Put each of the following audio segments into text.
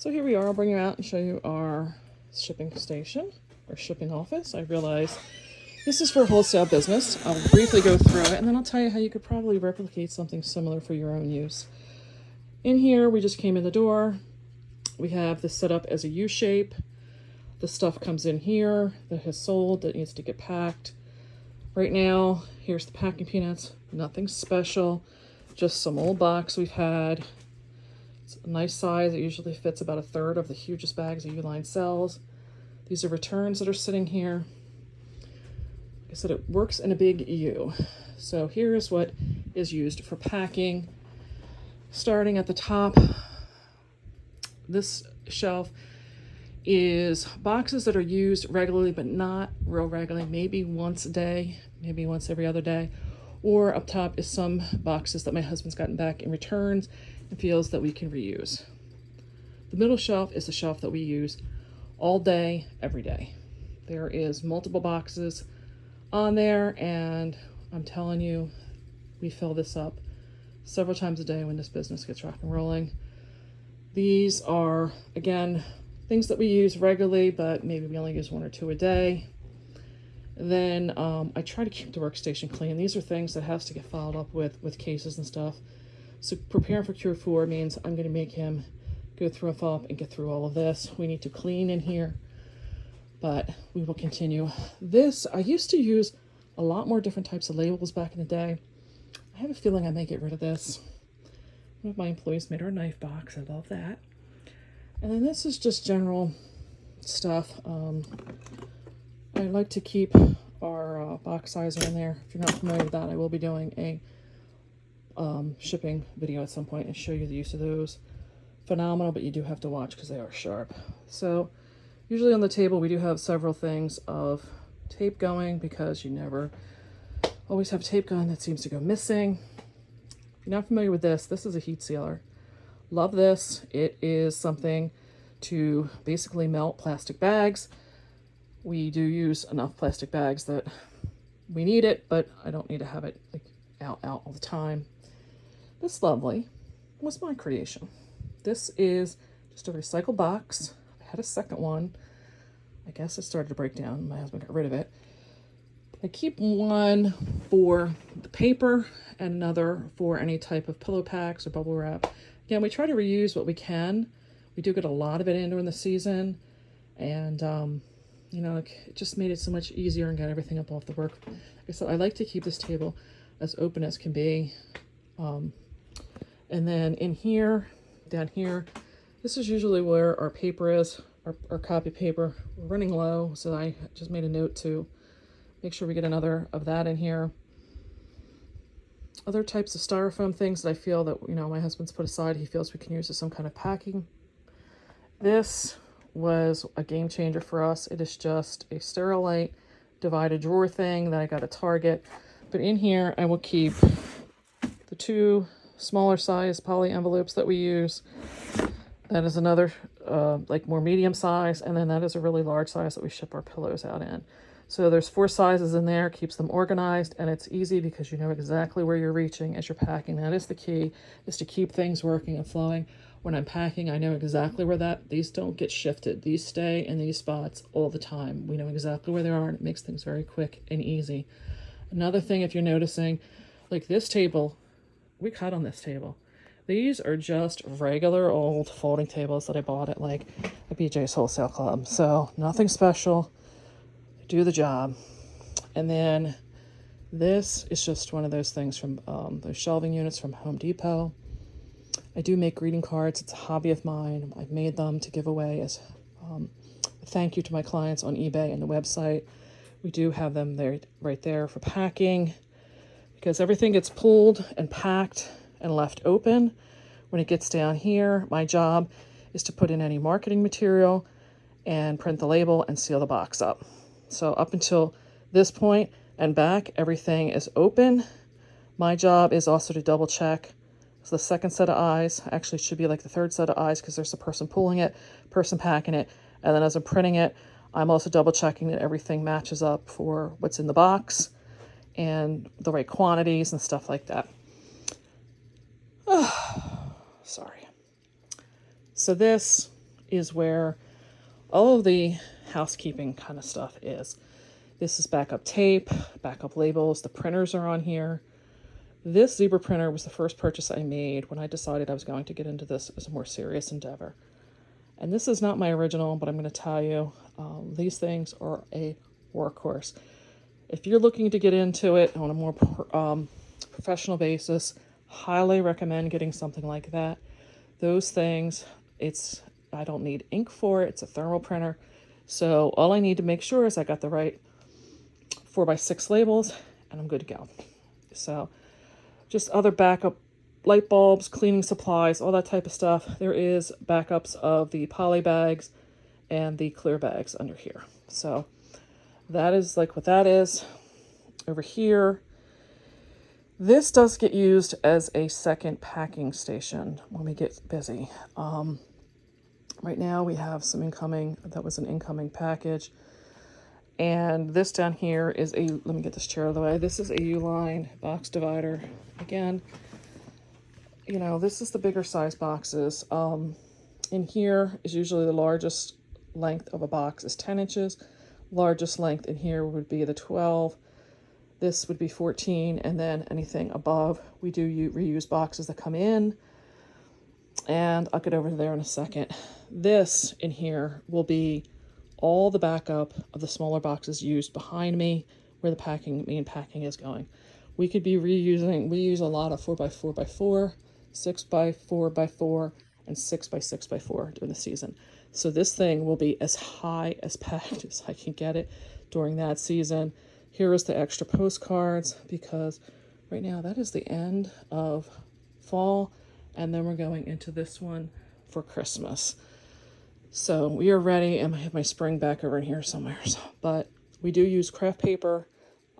So here we are. I'll bring you out and show you our shipping station, or shipping office. I realize this is for wholesale business. I'll briefly go through it, and then I'll tell you how you could probably replicate something similar for your own use. In here, we just came in the door. We have this set up as a U shape. The stuff comes in here that has sold, that needs to get packed. Right now, here's the packing peanuts. Nothing special, just some old box we've had. It's a nice size. It usually fits about a third of the hugest bags that Uline sells. These are returns that are sitting here. Like I said, it works in a big U. So here's what is used for packing. Starting at the top, this shelf is boxes that are used regularly, but not real regularly, maybe once a day, maybe once every other day. Or up top is some boxes that my husband's gotten back in returns and feels that we can reuse. The middle shelf is the shelf that we use all day, every day. There is multiple boxes on there, and I'm telling you, we fill this up several times a day when this business gets rock and rolling. These are, again, things that we use regularly, but maybe we only use one or two a day. Then I try to keep the workstation clean. These are things that has to get followed up with cases and stuff. So preparing for Q4 means I'm going to make him go through and follow up and get through all of this. We need to clean in here, but we will continue. This, I used to use a lot more different types of labels back in the day. I have a feeling I may get rid of this. One of my employees made our knife box. I love that. And then this is just general stuff. I like to keep our box sizer in there. If you're not familiar with that, I will be doing a shipping video at some point and show you the use of those. Phenomenal, but you do have to watch because they are sharp. So usually on the table we do have several things of tape going, because you never always have tape gun that seems to go missing. If you're not familiar with this, this is a heat sealer. Love this. It is something to basically melt plastic bags. We do use enough plastic bags that we need it, but I don't need to have it like out all the time. This lovely was my creation. This is just a recycled box. I had a second one. I guess it started to break down. My husband got rid of it. I keep one for the paper and another for any type of pillow packs or bubble wrap. Again, we try to reuse what we can. We do get a lot of it in during the season, and you know, it just made it so much easier and got everything up off the work. Like I said, I like to keep this table as open as can be. And then in here, down here, this is usually where our paper is, our copy paper. We're running low, so I just made a note to make sure we get another of that in here. Other types of styrofoam things that I feel that, you know, my husband's put aside, he feels we can use as some kind of packing. This was a game changer for us. It is just a Sterilite divided drawer thing that I got at Target. But in here, I will keep the two smaller size poly envelopes that we use. That is another like more medium size, and then that is a really large size that we ship our pillows out in. So there's 4 sizes in there, keeps them organized, and it's easy because you know exactly where you're reaching as you're packing. That is the key, is to keep things working and flowing. When I'm packing, I know exactly where these don't get shifted. These stay in these spots all the time. We know exactly where they are, and it makes things very quick and easy. Another thing, if you're noticing, like this table, we cut on this table. These are just regular old folding tables that I bought at like a BJ's Wholesale Club. So nothing special. Do the job. And then this is just one of those things from those shelving units from Home Depot. I do make greeting cards. It's a hobby of mine. I've made them to give away as a thank you to my clients on eBay and the website. We do have them there, right there for packing, because everything gets pulled and packed and left open. When it gets down here, my job is to put in any marketing material and print the label and seal the box up. So up until this point and back, everything is open. My job is also to double check. So the second set of eyes, actually should be like the third set of eyes, because there's a person pulling it, person packing it, and then as I'm printing it, I'm also double checking that everything matches up for what's in the box and the right quantities and stuff like that. Sorry. So this is where all of the housekeeping kind of stuff is. This is backup tape, backup labels, the printers are on here. This zebra printer was the first purchase I made when I decided I was going to get into this as a more serious endeavor. And this is not my original, but I'm going to tell you, these things are a workhorse. If you're looking to get into it on a more professional basis, highly recommend getting something like that. Those things, I don't need ink for it. It's a thermal printer. So all I need to make sure is I got the right 4x6 labels and I'm good to go. So just other backup light bulbs, cleaning supplies, all that type of stuff. There is backups of the poly bags and the clear bags under here. So that is like what that is. Over here, this does get used as a second packing station when we get busy. Right now we have some incoming, that was an incoming package. And this down here is let me get this chair out of the way. This is a U-line box divider. Again, you know, this is the bigger size boxes. In here is usually the largest length of a box is 10 inches. Largest length in here would be the 12. This would be 14, and then anything above. We do reuse boxes that come in, and I'll get over there in a second. This in here will be all the backup of the smaller boxes used behind me where the main packing is going. We could be reusing, we use a lot of 4x4x4, 6x4x4, and 6x6x4 during the season. So this thing will be as high as packed as I can get it during that season. Here is the extra postcards, because right now that is the end of fall, and then we're going into this one for Christmas. So we are ready, and I have my spring back over in here somewhere. But we do use craft paper.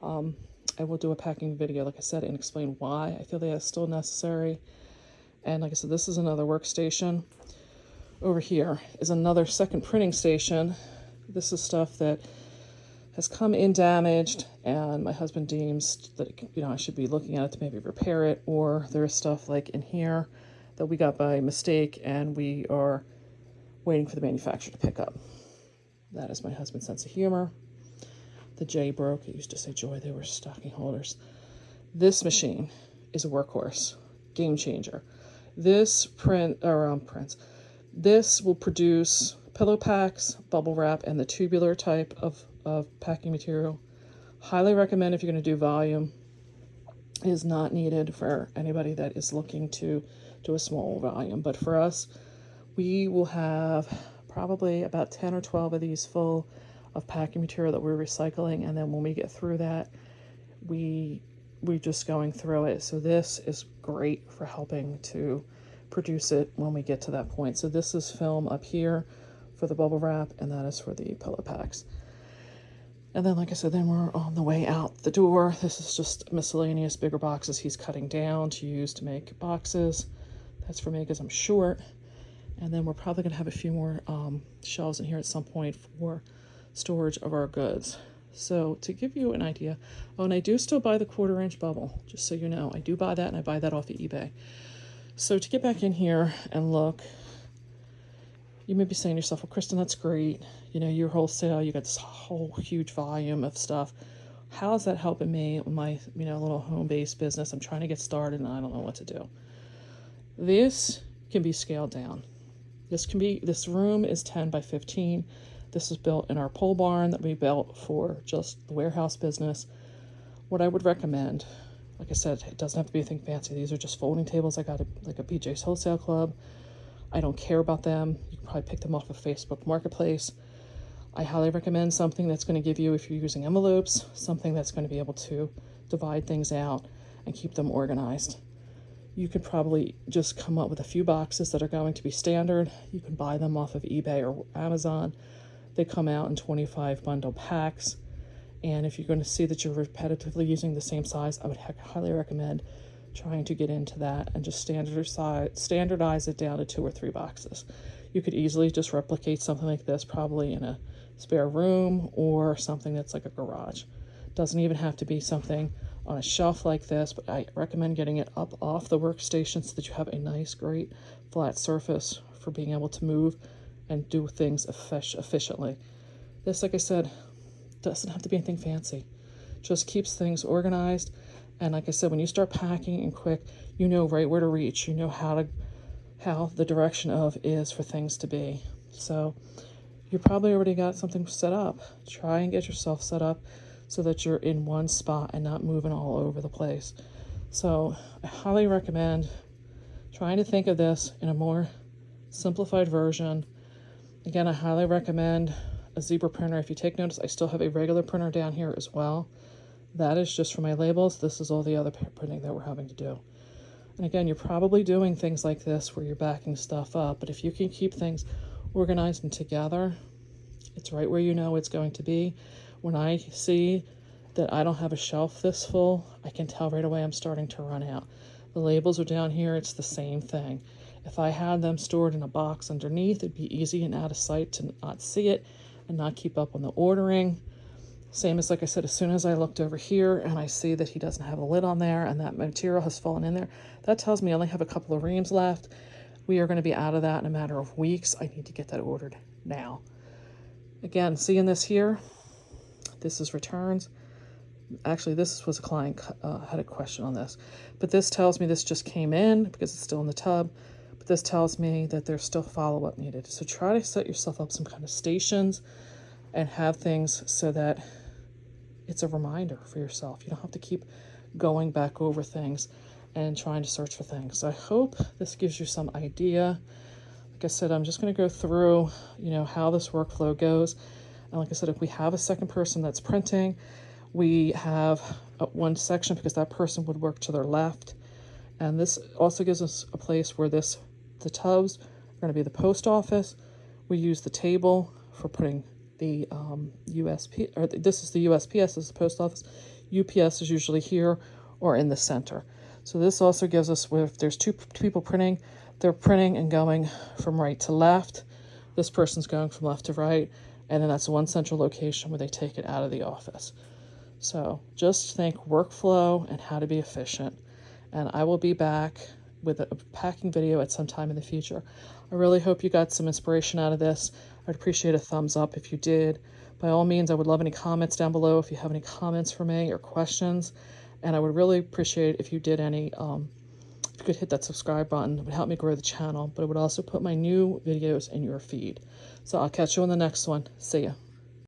I will do a packing video, like I said, and explain why I feel that is still necessary. And like I said, this is another workstation. Over here is another second printing station. This is stuff that has come in damaged, and my husband deems that, you know, I should be looking at it to maybe repair it, or there's stuff like in here that we got by mistake and we are waiting for the manufacturer to pick up. That is my husband's sense of humor. The J broke. It used to say joy. They were stocking holders. This machine is a workhorse, game changer. This this will produce pillow packs, bubble wrap, and the tubular type of packing material. Highly recommend if you're going to do volume. It is not needed for anybody that is looking to do a small volume. But for us, we will have probably about 10 or 12 of these full of packing material that we're recycling. And then when we get through that, we're just going through it. So this is great for helping to produce it when we get to that point. So this is film up here for the bubble wrap, and that is for the pillow packs. And then, like I said, then we're on the way out the door. This is just miscellaneous bigger boxes he's cutting down to use to make boxes. That's for me because I'm short. And then we're probably going to have a few more shelves in here at some point for storage of our goods. So to give you an idea, oh, and I do still buy the 1/4 inch bubble, just so you know. I do buy that, and I buy that off of eBay. So to get back in here and look, you may be saying to yourself, well, Kristen, that's great. You know, you're wholesale, you got this whole huge volume of stuff. How is that helping me with my, you know, little home-based business? I'm trying to get started and I don't know what to do. This can be scaled down. This room is 10 by 15. This is built in our pole barn that we built for just the warehouse business. What I would recommend, like I said, it doesn't have to be anything fancy. These are just folding tables. I got like a BJ's Wholesale Club. I don't care about them. You can probably pick them off of Facebook Marketplace. I highly recommend something that's going to give you, if you're using envelopes, something that's going to be able to divide things out and keep them organized. You could probably just come up with a few boxes that are going to be standard. You can buy them off of eBay or Amazon. They come out in 25 bundle packs. And if you're going to see that you're repetitively using the same size, I would highly recommend trying to get into that and just standardize it down to 2 or 3 boxes. You could easily just replicate something like this probably in a spare room or something that's like a garage. Doesn't even have to be something on a shelf like this, but I recommend getting it up off the workstation so that you have a nice, great, flat surface for being able to move and do things efficiently. This, like I said, doesn't have to be anything fancy. Just keeps things organized. And like I said, when you start packing and quick, you know right where to reach. You know how the direction of is for things to be. So you probably already got something set up. Try and get yourself set up so that you're in one spot and not moving all over the place. So I highly recommend trying to think of this in a more simplified version. Again, I highly recommend a zebra printer. If you take notice, I still have a regular printer down here as well. That is just for my labels. This is all the other printing that we're having to do. And again, you're probably doing things like this where you're backing stuff up, but if you can keep things organized and together, it's right where you know it's going to be. When I see that I don't have a shelf this full, I can tell right away I'm starting to run out. The labels are down here, it's the same thing. If I had them stored in a box underneath, it'd be easy and out of sight to not see it and not keep up on the ordering. Same as, like I said, as soon as I looked over here and I see that he doesn't have a lid on there and that material has fallen in there, that tells me I only have a couple of reams left. We are going to be out of that in a matter of weeks. I need to get that ordered now. Again, seeing this here, this is returns. Actually, this was a client had a question on this, but this tells me this just came in because it's still in the tub, but this tells me that there's still follow-up needed. So try to set yourself up some kind of stations and have things so that it's a reminder for yourself. You don't have to keep going back over things and trying to search for things. So I hope this gives you some idea. Like I said, I'm just going to go through, how this workflow goes. And like I said, if we have a second person that's printing, we have one section because that person would work to their left. And this also gives us a place where the tubs are going to be the post office. We use the table for putting the USP, or this is the USPS, this is the post office. UPS is usually here or in the center. So this also gives us, if there's two people printing, they're printing and going from right to left. This person's going from left to right, and then that's one central location where they take it out of the office. So just think workflow and how to be efficient. And I will be back with a packing video at some time in the future. I really hope you got some inspiration out of this. I'd appreciate a thumbs up if you did. By all means, I would love any comments down below if you have any comments for me or questions. And I would really appreciate if you did any, if you could hit that subscribe button. It would help me grow the channel, but it would also put my new videos in your feed. So I'll catch you on the next one. See ya.